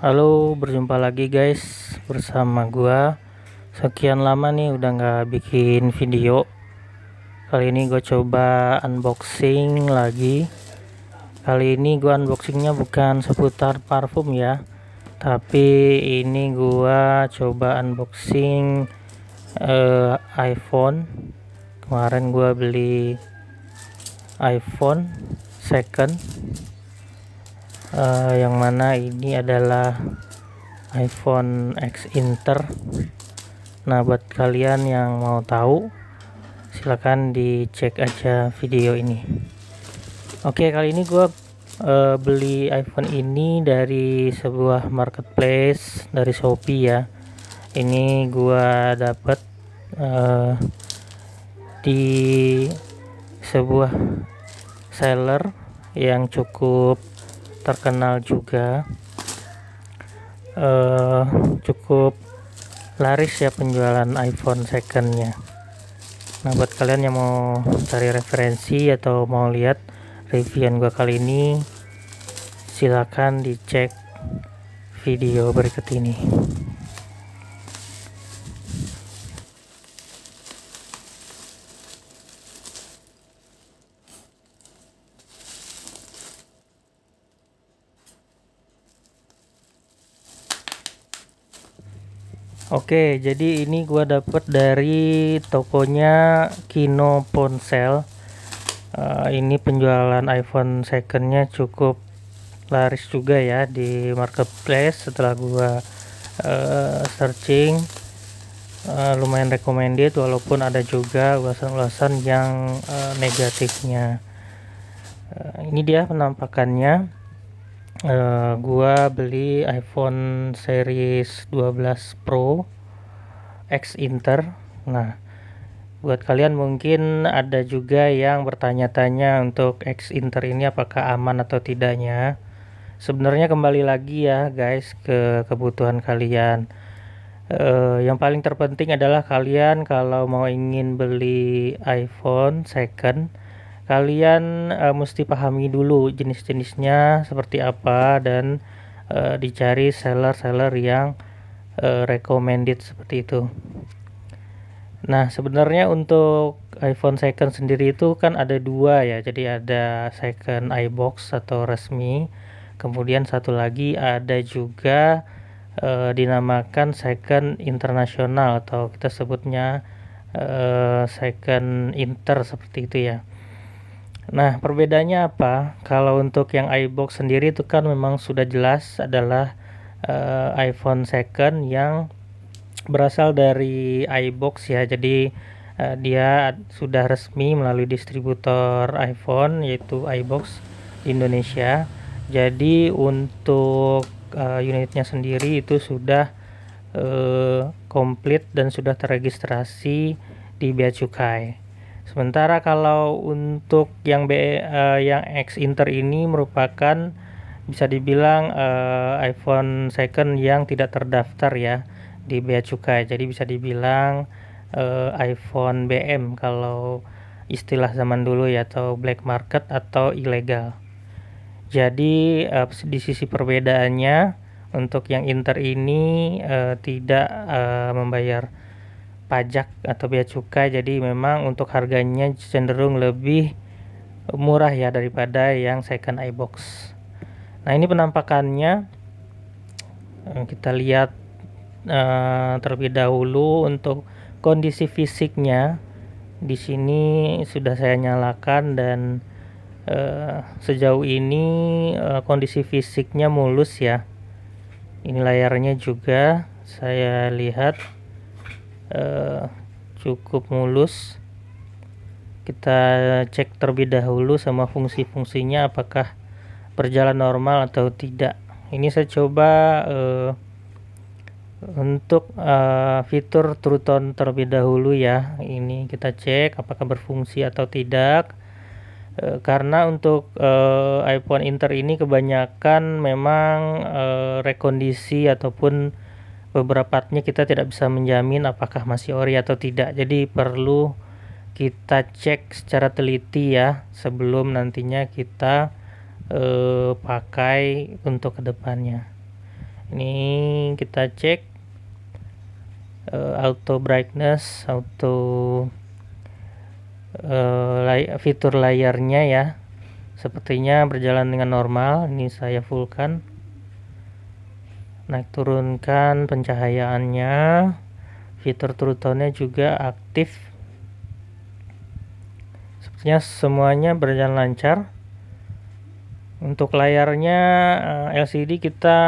Halo, berjumpa lagi guys bersama gua. Sekian lama nih udah nggak bikin video. Kali ini gue coba unboxing lagi. Kali ini gua unboxingnya bukan seputar parfum ya, tapi ini gua coba unboxing iPhone. Kemarin gua beli iPhone second, yang mana ini adalah iPhone X Inter. Nah, buat kalian yang mau tahu, silahkan dicek aja video ini. Oke, kali ini gue beli iPhone ini dari sebuah marketplace dari Shopee ya. Ini gue dapat di sebuah seller yang cukup terkenal juga, cukup laris ya penjualan iPhone secondnya. Nah, buat kalian yang mau cari referensi atau mau lihat reviewan gua kali ini, silakan dicek video berikut ini. Oke, jadi ini gua dapet dari tokonya Kino Ponsel. Ini penjualan iPhone secondnya cukup laris juga ya di marketplace. Setelah gua searching, lumayan recommended, walaupun ada juga ulasan-ulasan yang negatifnya. Ini dia penampakannya. Gua beli iPhone series 12 Pro X Inter. Nah, buat kalian mungkin ada juga yang bertanya-tanya untuk X Inter ini apakah aman atau tidaknya. Sebenarnya kembali lagi ya guys ke kebutuhan kalian. Yang paling terpenting adalah kalian kalau mau ingin beli iPhone second, kalian mesti pahami dulu jenis-jenisnya seperti apa, dan dicari seller-seller yang recommended seperti itu. Nah, sebenarnya untuk iPhone second sendiri itu kan ada dua ya, jadi ada second iBox atau resmi, kemudian satu lagi ada juga dinamakan second internasional atau kita sebutnya second inter seperti itu ya. Nah, perbedaannya apa? Kalau untuk yang iBox sendiri itu kan memang sudah jelas adalah iPhone second yang berasal dari iBox ya. Jadi dia sudah resmi melalui distributor iPhone yaitu iBox di Indonesia. Jadi untuk unitnya sendiri itu sudah komplit dan sudah terregistrasi di Bea Cukai. Sementara kalau untuk yang yang X Inter ini merupakan bisa dibilang iPhone second yang tidak terdaftar ya di Bea Cukai. Jadi bisa dibilang iPhone BM kalau istilah zaman dulu ya, atau black market atau ilegal. Jadi di sisi perbedaannya, untuk yang Inter ini tidak membayar pajak atau bea cukai, jadi memang untuk harganya cenderung lebih murah ya daripada yang second iBox. Nah, ini penampakannya. Kita lihat terlebih dahulu untuk kondisi fisiknya. Di sini sudah saya nyalakan dan sejauh ini kondisi fisiknya mulus ya. Ini layarnya juga saya lihat cukup mulus. Kita cek terlebih dahulu sama fungsi-fungsinya apakah berjalan normal atau tidak. Ini saya coba untuk fitur True Tone terlebih dahulu ya. Ini kita cek apakah berfungsi atau tidak. Karena untuk iPhone Inter ini kebanyakan memang rekondisi ataupun beberapa partnya kita tidak bisa menjamin apakah masih ori atau tidak. Jadi perlu kita cek secara teliti ya sebelum nantinya kita pakai untuk kedepannya. Ini kita cek auto brightness, auto fitur layarnya ya, sepertinya berjalan dengan normal. Ini saya fullkan, naik turunkan pencahayaannya, fitur true tone-nya juga aktif. Sepertinya semuanya berjalan lancar. Untuk layarnya LCD kita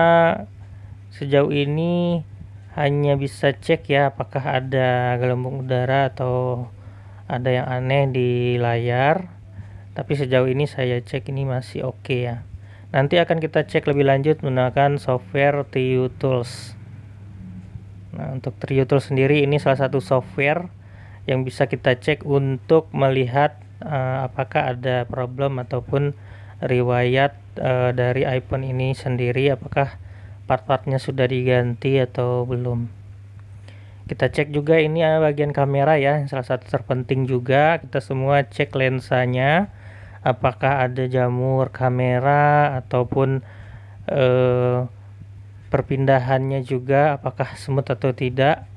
sejauh ini hanya bisa cek ya apakah ada gelembung udara atau ada yang aneh di layar, tapi sejauh ini saya cek ini masih oke ya. Nanti akan kita cek lebih lanjut menggunakan software TU Tools. Nah, untuk TU Tools sendiri ini salah satu software yang bisa kita cek untuk melihat apakah ada problem ataupun riwayat dari iPhone ini sendiri, apakah part-partnya sudah diganti atau belum. Kita cek juga ini bagian kamera ya, salah satu terpenting juga. Kita semua cek lensanya, apakah ada jamur kamera ataupun perpindahannya juga apakah smooth atau tidak.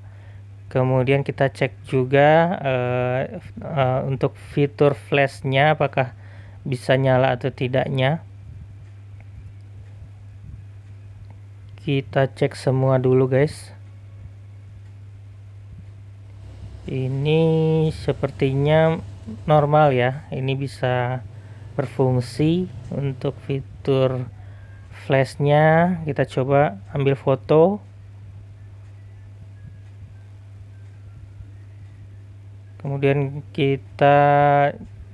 Kemudian kita cek juga untuk fitur flashnya apakah bisa nyala atau tidaknya. Kita cek semua dulu guys. Ini sepertinya normal ya, ini bisa berfungsi. Untuk fitur flashnya kita coba ambil foto, kemudian kita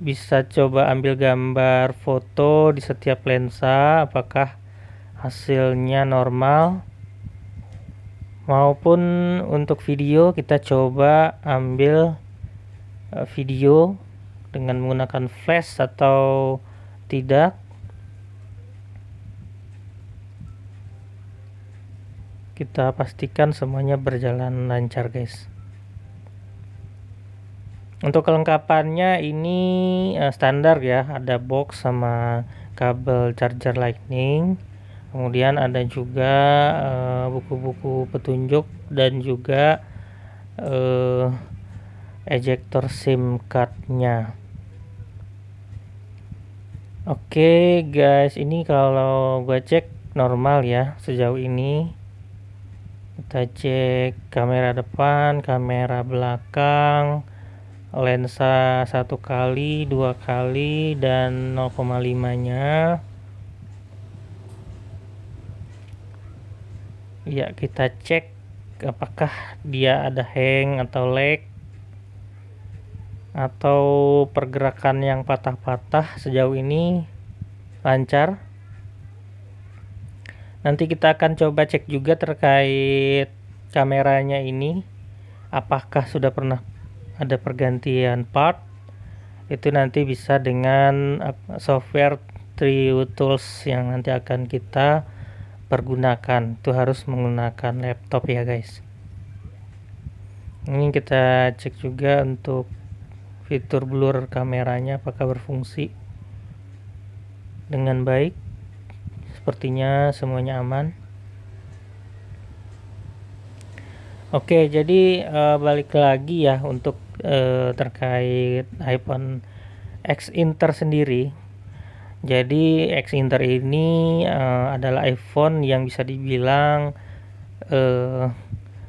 bisa coba ambil gambar foto di setiap lensa apakah hasilnya normal, maupun untuk video kita coba ambil video dengan menggunakan flash atau tidak. Kita pastikan semuanya berjalan lancar guys. Untuk kelengkapannya ini standar ya, ada box sama kabel charger lightning, kemudian ada juga buku-buku petunjuk dan juga ejector SIM cardnya. Oke guys, ini kalau gue cek normal ya sejauh ini. Kita cek kamera depan, kamera belakang, lensa 1 kali, 2 kali, dan 0,5 nya. Ya, kita cek apakah dia ada hang atau lag atau pergerakan yang patah-patah. Sejauh ini lancar. Nanti kita akan coba cek juga terkait kameranya ini, apakah sudah pernah ada pergantian part. Itu nanti bisa dengan software TU Tools yang nanti akan kita pergunakan. Itu harus menggunakan laptop ya guys. Ini kita cek juga untuk fitur blur kameranya apakah berfungsi dengan baik. Sepertinya semuanya aman. Oke, jadi balik lagi ya untuk terkait iPhone X Inter sendiri. Jadi X Inter ini adalah iPhone yang bisa dibilang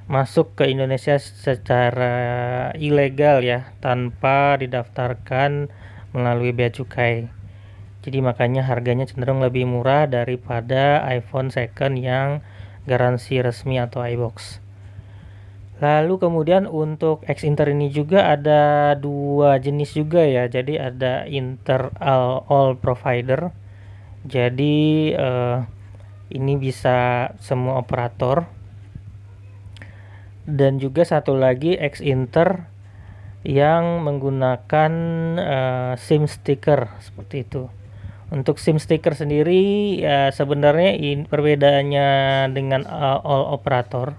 masuk ke Indonesia secara ilegal ya, tanpa didaftarkan melalui bea cukai. Jadi makanya harganya cenderung lebih murah daripada iPhone second yang garansi resmi atau iBox. Lalu kemudian untuk X Inter ini juga ada 2 jenis juga ya. Jadi ada Inter all provider. Jadi ini bisa semua operator. Dan juga satu lagi X Inter yang menggunakan SIM sticker seperti itu. Untuk SIM sticker sendiri ya sebenarnya perbedaannya dengan all operator.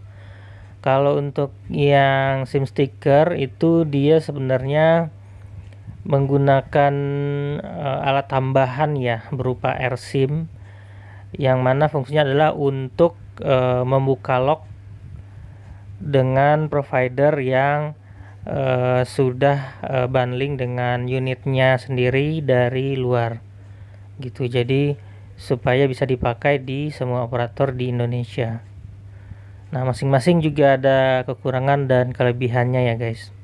Kalau untuk yang SIM sticker itu dia sebenarnya menggunakan alat tambahan ya berupa eSIM, yang mana fungsinya adalah untuk membuka lock dengan provider yang sudah bundling dengan unitnya sendiri dari luar gitu. Jadi supaya bisa dipakai di semua operator di Indonesia. Nah, masing-masing juga ada kekurangan dan kelebihannya ya guys.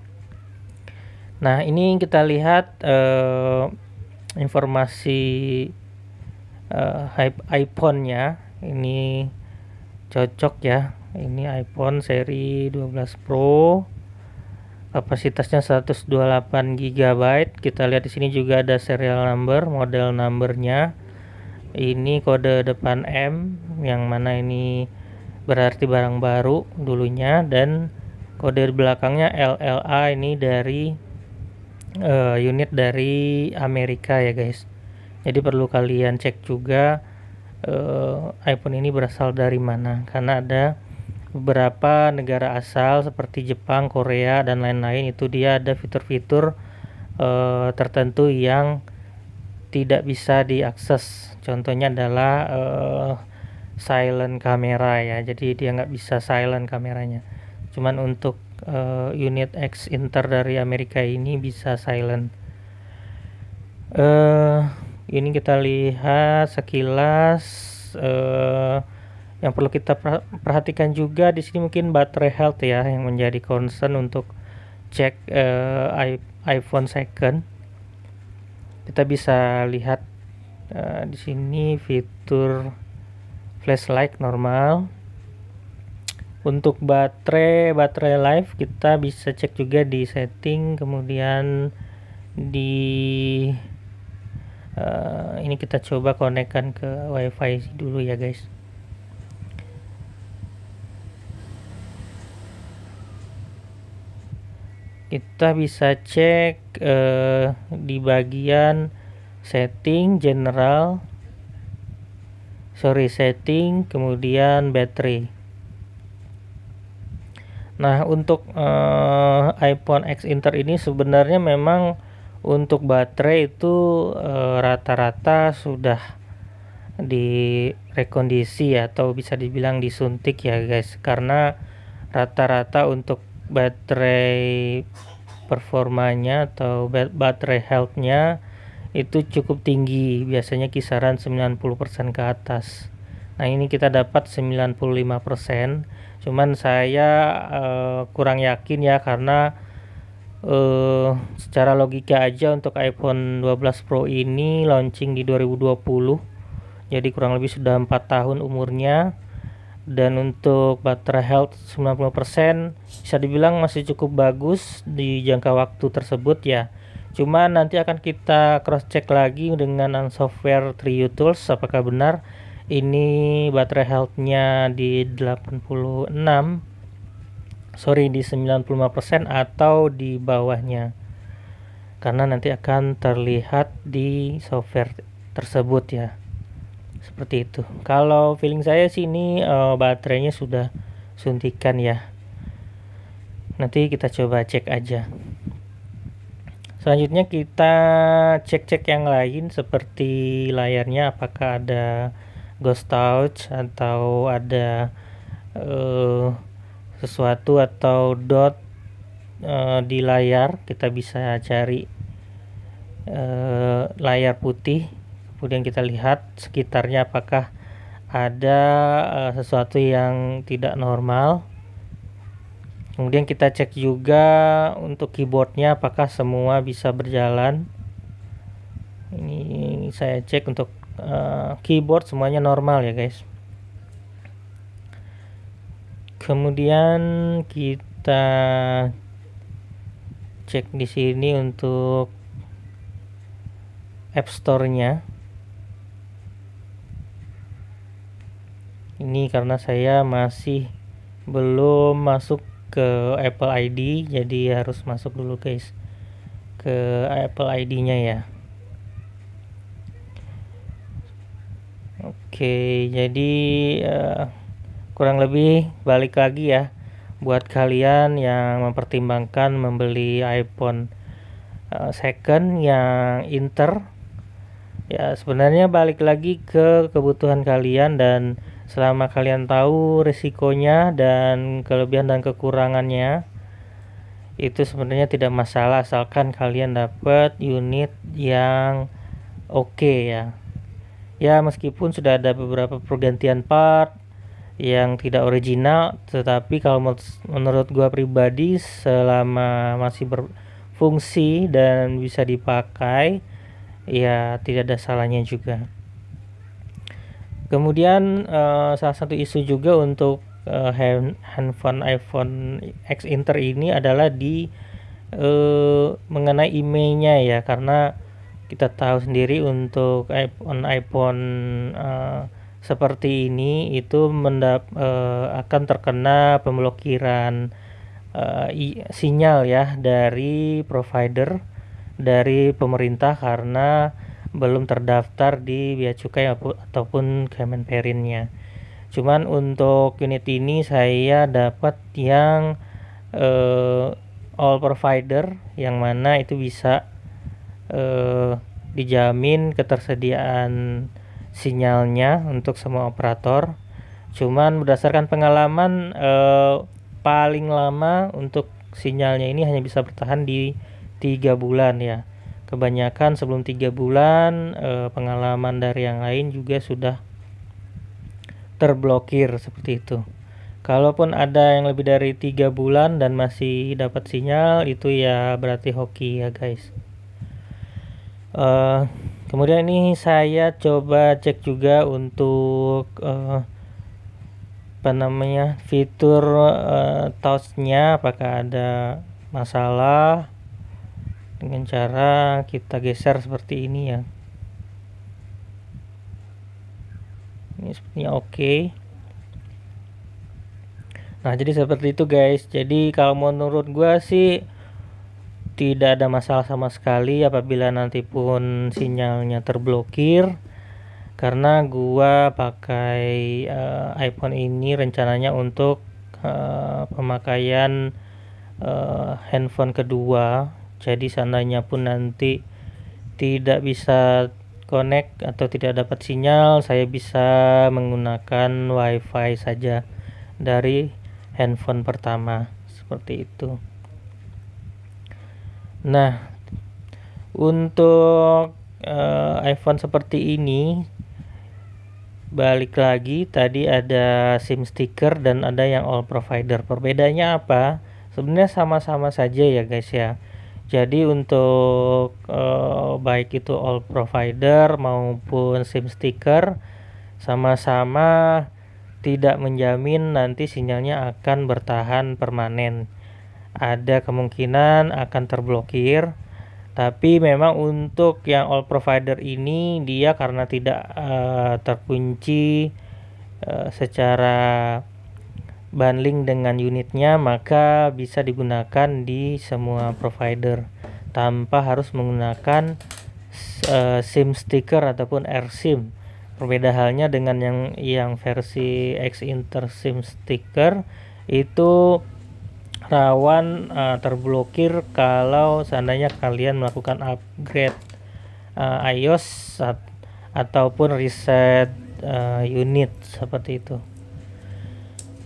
Nah, ini kita lihat informasi iPhone-nya. Ini cocok ya. Ini iPhone seri 12 Pro. Kapasitasnya 128 GB. Kita lihat di sini juga ada serial number, model numbernya. Ini kode depan M, yang mana ini berarti barang baru dulunya, dan kode belakangnya LLA, ini dari unit dari Amerika ya guys. Jadi perlu kalian cek juga iPhone ini berasal dari mana, karena ada beberapa negara asal seperti Jepang, Korea dan lain-lain, itu dia ada fitur-fitur tertentu yang tidak bisa diakses. Contohnya adalah silent kamera ya, jadi dia nggak bisa silent kameranya. Cuman untuk unit X Inter dari Amerika ini bisa silent. Ini kita lihat sekilas. Yang perlu kita perhatikan juga di sini mungkin baterai health ya, yang menjadi concern untuk cek iPhone second. Kita bisa lihat di sini fitur flashlight normal. Untuk baterai life kita bisa cek juga di setting, kemudian di ini kita coba konekkan ke WiFi dulu ya guys. Kita bisa cek di bagian setting, setting, kemudian baterai. Nah, untuk iPhone X Inter ini sebenarnya memang untuk baterai itu rata-rata sudah direkondisi atau bisa dibilang disuntik ya guys, karena rata-rata untuk baterai performanya atau baterai healthnya itu cukup tinggi, biasanya kisaran 90% ke atas. Nah, ini kita dapat 95%, cuman saya kurang yakin ya, karena secara logika aja untuk iPhone 12 Pro ini launching di 2020, jadi kurang lebih sudah 4 tahun umurnya, dan untuk baterai health 90% bisa dibilang masih cukup bagus di jangka waktu tersebut ya. Cuman nanti akan kita cross check lagi dengan software Trio Tools apakah benar ini baterai healthnya di 95% atau di bawahnya, karena nanti akan terlihat di software tersebut ya. Seperti itu. Kalau feeling saya sih ini baterainya sudah suntikan ya. Nanti kita coba cek aja. Selanjutnya kita cek-cek yang lain seperti layarnya, apakah ada ghost touch atau ada sesuatu atau dot di layar. Kita bisa cari layar putih, kemudian kita lihat sekitarnya apakah ada sesuatu yang tidak normal. Kemudian kita cek juga untuk keyboardnya apakah semua bisa berjalan. Ini saya cek untuk keyboard semuanya normal ya guys. Kemudian kita cek di sini untuk App Store-nya. Ini karena saya masih belum masuk ke Apple ID, jadi harus masuk dulu guys ke Apple ID-nya ya. Oke, jadi kurang lebih balik lagi ya buat kalian yang mempertimbangkan membeli iPhone second yang Inter ya, sebenarnya balik lagi ke kebutuhan kalian dan selama kalian tahu risikonya dan kelebihan dan kekurangannya, itu sebenarnya tidak masalah asalkan kalian dapat unit yang oke ya. Ya meskipun sudah ada beberapa pergantian part yang tidak original, tetapi kalau menurut gua pribadi selama masih berfungsi dan bisa dipakai, ya tidak ada salahnya juga. Kemudian salah satu isu juga untuk handphone iPhone X Inter ini adalah di mengenai emailnya ya, karena kita tahu sendiri untuk iPhone seperti ini itu akan terkena pemblokiran sinyal ya dari provider dari pemerintah karena belum terdaftar di Bea Cukai ataupun Kemenperinnya. Cuman untuk unit ini saya dapat yang all provider, yang mana itu bisa dijamin ketersediaan sinyalnya untuk semua operator. Cuman berdasarkan pengalaman paling lama untuk sinyalnya ini hanya bisa bertahan di 3 bulan ya. Kebanyakan sebelum 3 bulan pengalaman dari yang lain juga sudah terblokir seperti itu. Kalaupun ada yang lebih dari 3 bulan dan masih dapat sinyal, itu ya berarti hoki ya guys. Kemudian ini saya coba cek juga untuk fitur touchnya apakah ada masalah dengan cara kita geser seperti ini ya. Ini sepertinya oke. Nah jadi seperti itu guys. Jadi kalau menurut gua sih tidak ada masalah sama sekali apabila nanti pun sinyalnya terblokir, karena gua pakai iPhone ini rencananya untuk pemakaian handphone kedua. Jadi seandainya pun nanti tidak bisa connect atau tidak dapat sinyal, saya bisa menggunakan WiFi saja dari handphone pertama seperti itu. Nah, untuk iPhone seperti ini, balik lagi tadi ada SIM sticker dan ada yang all provider. Perbedaannya apa? Sebenarnya sama-sama saja ya guys ya. Jadi untuk baik itu all provider maupun SIM sticker sama-sama tidak menjamin nanti sinyalnya akan bertahan permanen. Ada kemungkinan akan terblokir, tapi memang untuk yang all provider ini dia karena tidak terkunci secara bundling dengan unitnya, maka bisa digunakan di semua provider tanpa harus menggunakan SIM sticker ataupun eSIM. Berbeda halnya dengan yang versi X Inter SIM sticker itu rawan terblokir kalau seandainya kalian melakukan upgrade iOS ataupun reset unit seperti itu.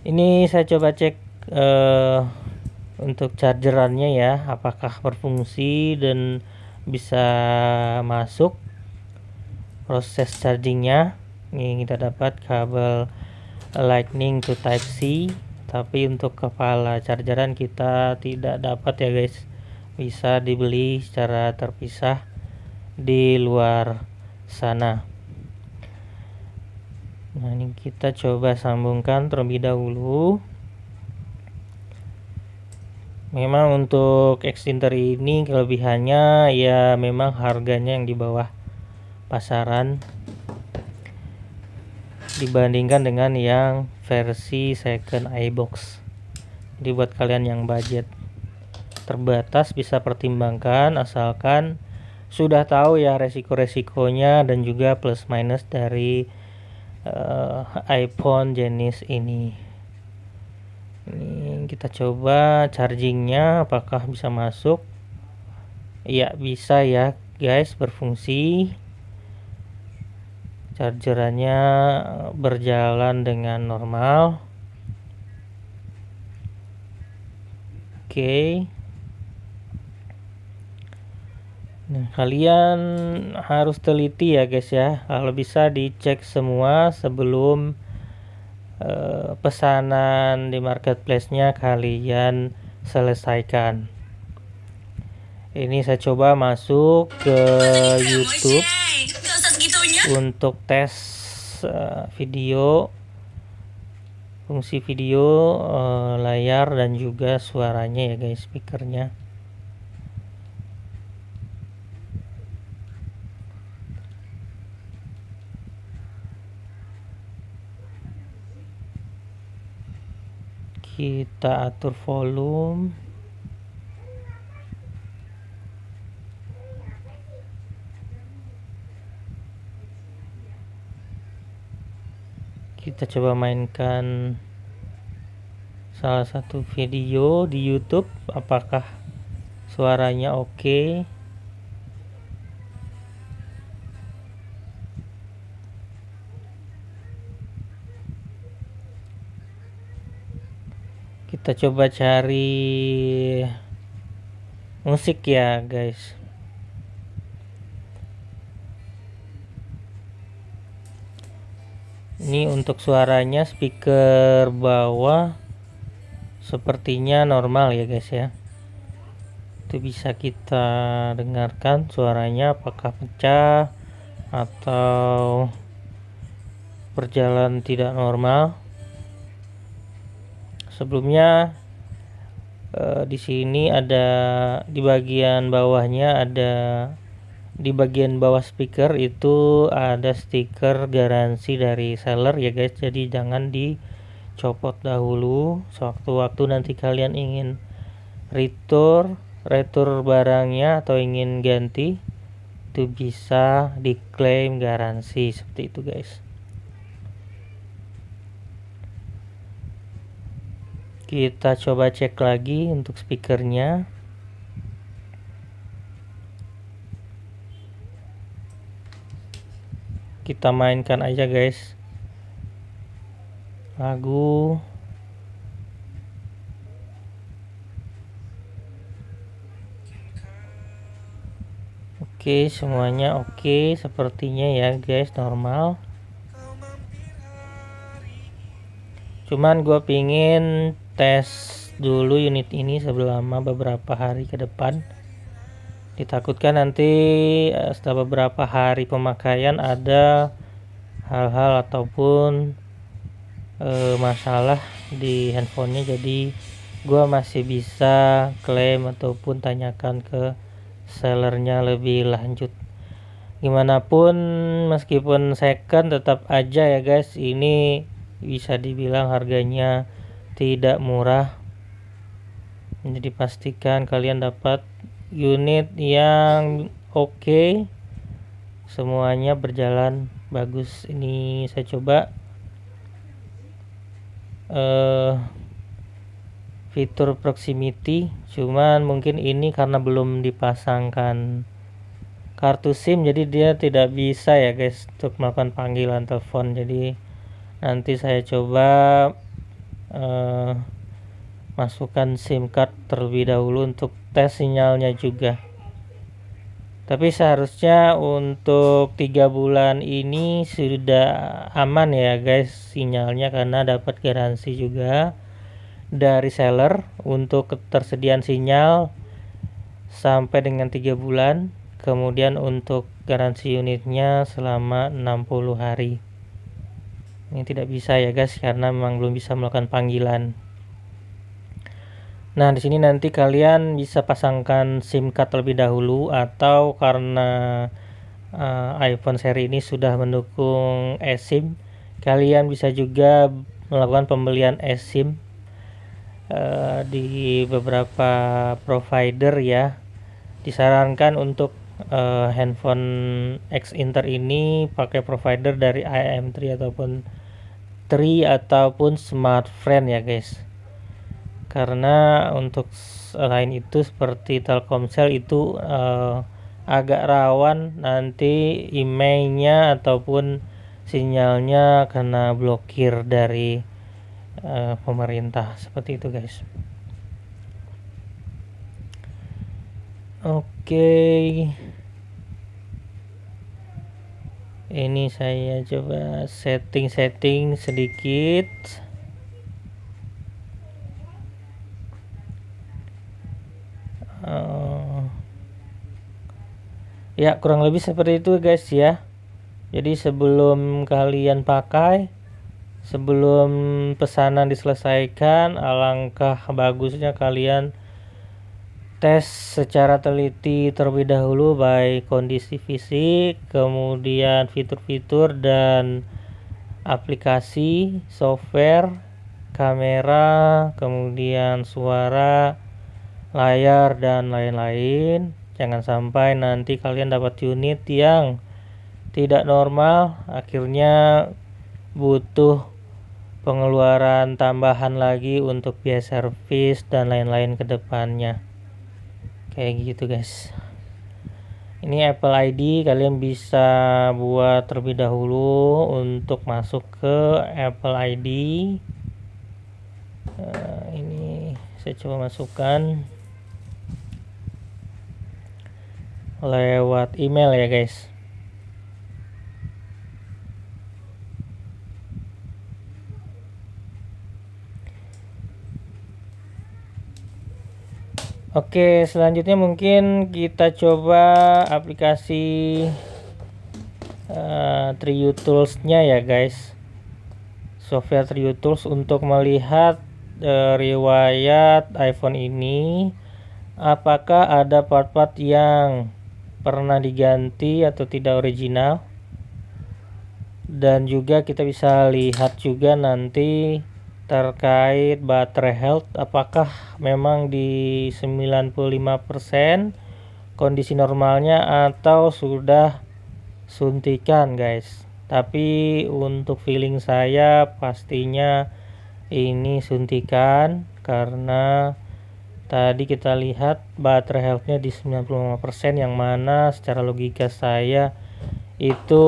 Ini saya coba cek untuk chargerannya ya, apakah berfungsi dan bisa masuk proses chargingnya. Ini kita dapat kabel Lightning to Type C, tapi untuk kepala chargeran kita tidak dapat ya guys, bisa dibeli secara terpisah di luar sana. Nah ini kita coba sambungkan terlebih dahulu. Memang untuk X Inter ini kelebihannya ya memang harganya yang di bawah pasaran dibandingkan dengan yang versi second iBox. Jadi buat kalian yang budget terbatas bisa pertimbangkan asalkan sudah tahu ya resiko-resikonya dan juga plus minus dari iPhone jenis ini. Ini kita coba chargingnya apakah bisa masuk. Iya bisa ya guys, berfungsi. chargerannya berjalan dengan normal. Oke. Nah, kalian harus teliti ya guys ya, kalau bisa dicek semua sebelum pesanan di marketplace-nya kalian selesaikan. Ini saya coba masuk ke YouTube untuk tes video, fungsi video, layar dan juga suaranya ya guys, speakernya. Kita atur volume. Kita coba mainkan salah satu video di YouTube, apakah suaranya oke. Kita coba cari musik ya guys. Ini untuk suaranya, speaker bawah sepertinya normal ya guys ya. Itu bisa kita dengarkan suaranya apakah pecah atau berjalan tidak normal. Sebelumnya di sini ada, di bagian bawahnya ada, di bagian bawah speaker itu ada stiker garansi dari seller ya guys, jadi jangan dicopot dahulu. Sewaktu-waktu nanti kalian ingin retur barangnya atau ingin ganti, itu bisa diklaim garansi seperti itu guys. Kita coba cek lagi untuk speakernya. Kita mainkan aja guys lagu. Oke, semuanya oke sepertinya ya guys, normal. Cuman gue pingin tes dulu unit ini selama beberapa hari ke depan. Ditakutkan nanti setelah beberapa hari pemakaian ada hal-hal ataupun masalah di handphonenya, jadi gua masih bisa klaim ataupun tanyakan ke sellernya lebih lanjut. Gimana pun meskipun second tetap aja ya guys, ini bisa dibilang harganya tidak murah. Jadi pastikan kalian dapat unit yang oke, semuanya berjalan bagus. Ini saya coba fitur proximity, cuman mungkin ini karena belum dipasangkan kartu SIM jadi dia tidak bisa ya guys untuk melakukan panggilan telepon. Jadi nanti saya coba masukkan SIM card terlebih dahulu untuk tes sinyalnya juga. Tapi seharusnya untuk 3 bulan ini sudah aman ya guys sinyalnya, karena dapat garansi juga dari seller untuk ketersediaan sinyal sampai dengan 3 bulan. Kemudian untuk garansi unitnya selama 60 hari. Ini tidak bisa ya guys karena memang belum bisa melakukan panggilan. Nah, di sini nanti kalian bisa pasangkan SIM card terlebih dahulu, atau karena iPhone seri ini sudah mendukung eSIM, kalian bisa juga melakukan pembelian eSIM di beberapa provider ya. Disarankan untuk handphone X Inter ini pakai provider dari IM3 ataupun Smartfren ya guys. Karena untuk selain itu seperti Telkomsel itu agak rawan nanti emailnya ataupun sinyalnya kena blokir dari pemerintah, seperti itu guys. Oke, ini saya coba setting sedikit. Ya kurang lebih seperti itu guys ya. Jadi sebelum kalian pakai, sebelum pesanan diselesaikan, alangkah bagusnya kalian tes secara teliti terlebih dahulu, baik kondisi fisik, kemudian fitur-fitur dan aplikasi, software, kamera, kemudian suara, layar, dan lain-lain. Jangan sampai nanti kalian dapat unit yang tidak normal, akhirnya butuh pengeluaran tambahan lagi untuk biaya servis dan lain-lain ke depannya. Kayak gitu guys. Ini Apple ID, kalian bisa buat terlebih dahulu untuk masuk ke Apple ID. Ini saya coba masukkan lewat email ya guys. Oke, selanjutnya mungkin kita coba aplikasi Trio Tools-nya ya guys. Software Trio Tools untuk melihat riwayat iPhone ini, apakah ada part-part yang pernah diganti atau tidak original, dan juga kita bisa lihat juga nanti terkait baterai health, apakah memang di 95% kondisi normalnya atau sudah suntikan guys. Tapi untuk feeling saya pastinya ini suntikan, karena tadi kita lihat baterai healthnya di 95%, yang mana secara logika saya itu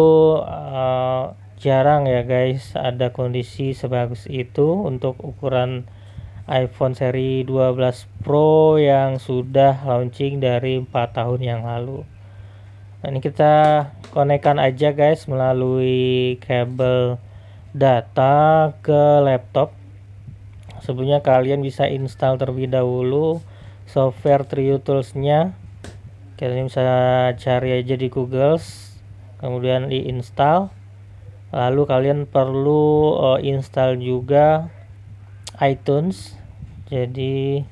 jarang ya guys ada kondisi sebagus itu untuk ukuran iPhone seri 12 Pro yang sudah launching dari 4 tahun yang lalu. Nah, ini kita konekkan aja guys melalui kabel data ke laptop. Sebelumnya kalian bisa install terlebih dahulu software Trio Tools-nya. Kalian bisa cari aja di Google, kemudian diinstal. Lalu kalian perlu install juga iTunes. Jadi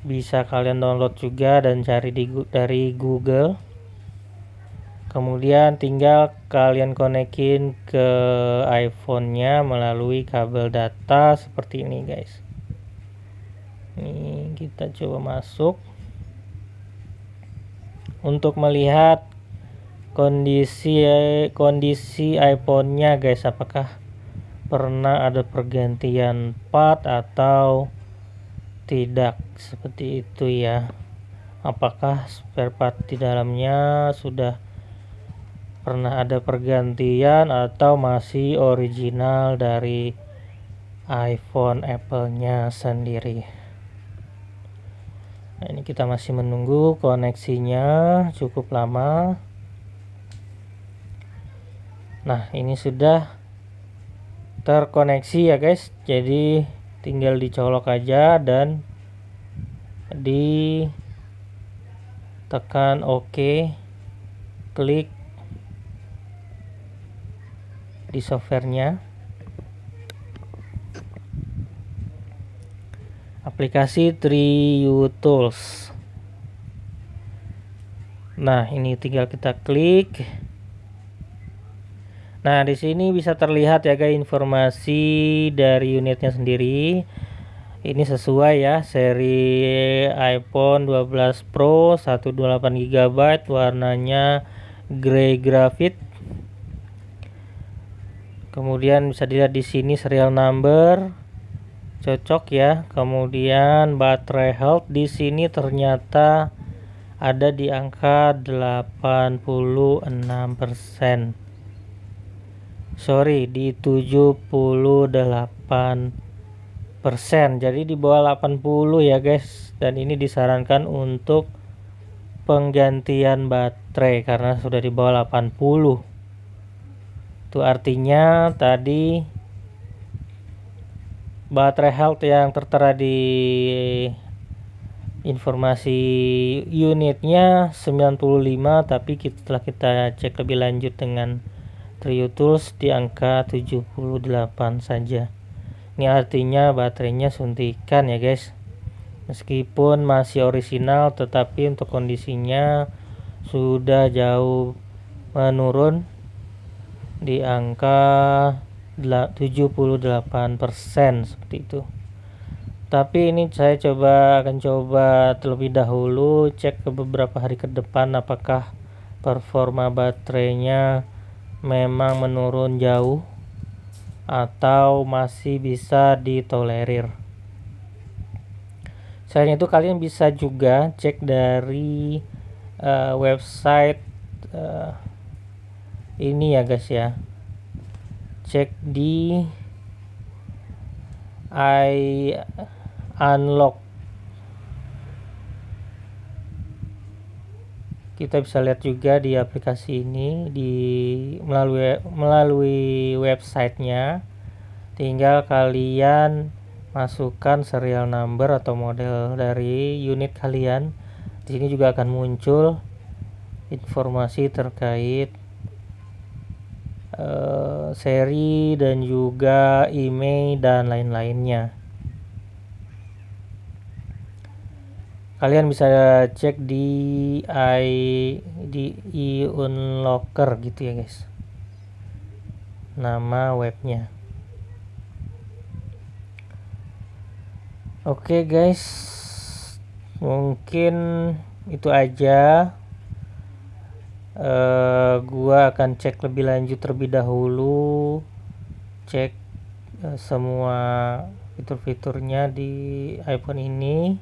bisa kalian download juga dan cari dari Google. Kemudian tinggal kalian konekin ke iPhone-nya melalui kabel data seperti ini guys. Ini kita coba masuk untuk melihat kondisi iPhone-nya guys, apakah pernah ada pergantian part atau tidak, seperti itu ya. Apakah spare part di dalamnya sudah pernah ada pergantian atau masih original dari iPhone Apple-nya sendiri. Nah, ini kita masih menunggu koneksinya cukup lama. Nah, ini sudah terkoneksi ya guys, jadi tinggal dicolok aja dan ditekan OK, klik di softwarenya, aplikasi Trio Tools. Nah, ini tinggal kita klik. Nah, di sini bisa terlihat ya guys informasi dari unitnya sendiri. Ini sesuai ya, seri iPhone 12 Pro 128 GB, warnanya grey graphite. Kemudian bisa dilihat di sini serial number cocok ya. Kemudian baterai health di sini ternyata ada di angka 86%. sorry, di 78%, jadi di bawah 80 ya guys. Dan ini disarankan untuk penggantian baterai karena sudah di bawah 80. Itu artinya tadi baterai health yang tertera di informasi unitnya 95, tapi setelah kita cek lebih lanjut dengan TrioTools di angka 78 saja. Ini artinya baterainya suntikan ya guys. Meskipun masih orisinal, tetapi untuk kondisinya sudah jauh menurun di angka 78% seperti itu. Tapi ini saya akan coba terlebih dahulu cek ke beberapa hari ke depan apakah performa baterainya memang menurun jauh atau masih bisa ditolerir. Selain itu kalian bisa juga cek dari website ini ya guys ya. Cek di iUnlock. Kita bisa lihat juga di aplikasi ini melalui websitenya. Tinggal kalian masukkan serial number atau model dari unit kalian. Di sini juga akan muncul informasi terkait seri dan juga email dan lain-lainnya. Kalian bisa cek di iUnlocker gitu ya guys, nama webnya. Oke guys, mungkin itu aja. Gua akan cek lebih lanjut terlebih dahulu, cek semua fitur-fiturnya di iPhone ini,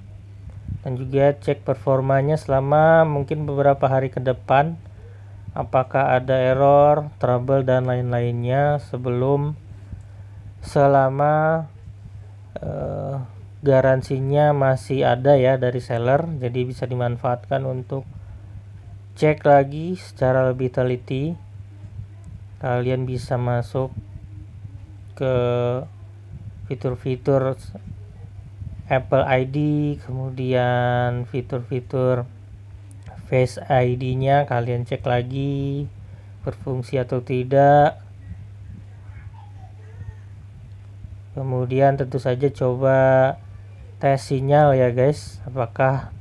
dan juga cek performanya selama mungkin beberapa hari ke depan, apakah ada error, trouble dan lain-lainnya selama garansinya masih ada ya dari seller, jadi bisa dimanfaatkan untuk cek lagi secara lebih teliti. Kalian bisa masuk ke fitur-fitur Apple ID, kemudian fitur-fitur Face ID-nya kalian cek lagi berfungsi atau tidak. Kemudian tentu saja coba tes sinyal ya guys, apakah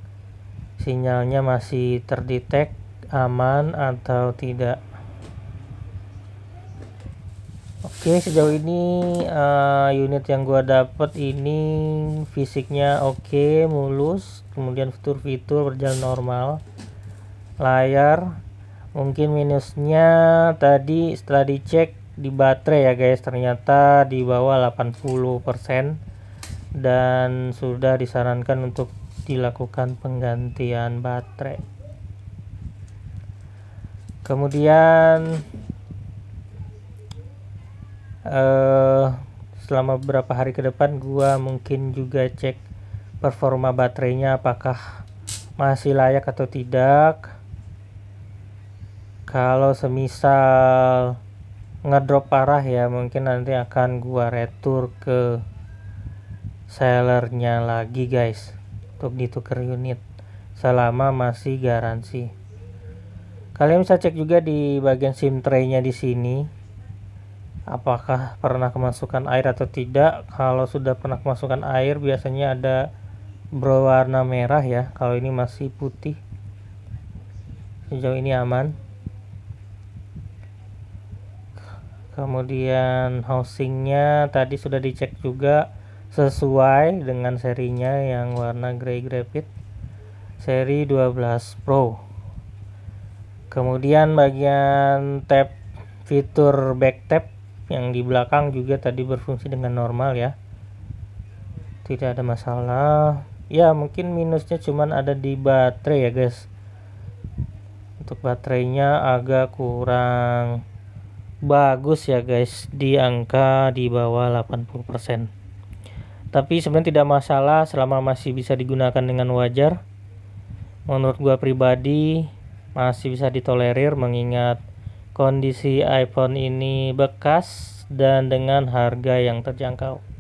sinyalnya masih terdetek aman atau tidak. Oke, sejauh ini unit yang gua dapet ini fisiknya oke, mulus, kemudian fitur-fitur berjalan normal. Layar mungkin minusnya tadi setelah dicek di baterai ya guys, ternyata di bawah 80% dan sudah disarankan untuk dilakukan penggantian baterai. Kemudian selama beberapa hari ke depan gua mungkin juga cek performa baterainya apakah masih layak atau tidak. Kalau semisal ngedrop parah ya mungkin nanti akan gua retur ke sellernya lagi guys untuk ditukar unit selama masih garansi. Kalian bisa cek juga di bagian SIM tray-nya di sini apakah pernah kemasukan air atau tidak. Kalau sudah pernah kemasukan air biasanya ada berwarna merah ya, kalau ini masih putih. Sejauh ini aman. Kemudian housingnya tadi sudah dicek juga sesuai dengan serinya yang warna grey graphite seri 12 Pro. Kemudian bagian tab fitur back tab yang di belakang juga tadi berfungsi dengan normal ya, tidak ada masalah ya. Mungkin minusnya cuman ada di baterai ya guys, untuk baterainya agak kurang bagus ya guys, di angka di bawah 80%. Tapi sebenarnya tidak masalah selama masih bisa digunakan dengan wajar. Menurut gua pribadi masih bisa ditolerir mengingat kondisi iPhone ini bekas dan dengan harga yang terjangkau.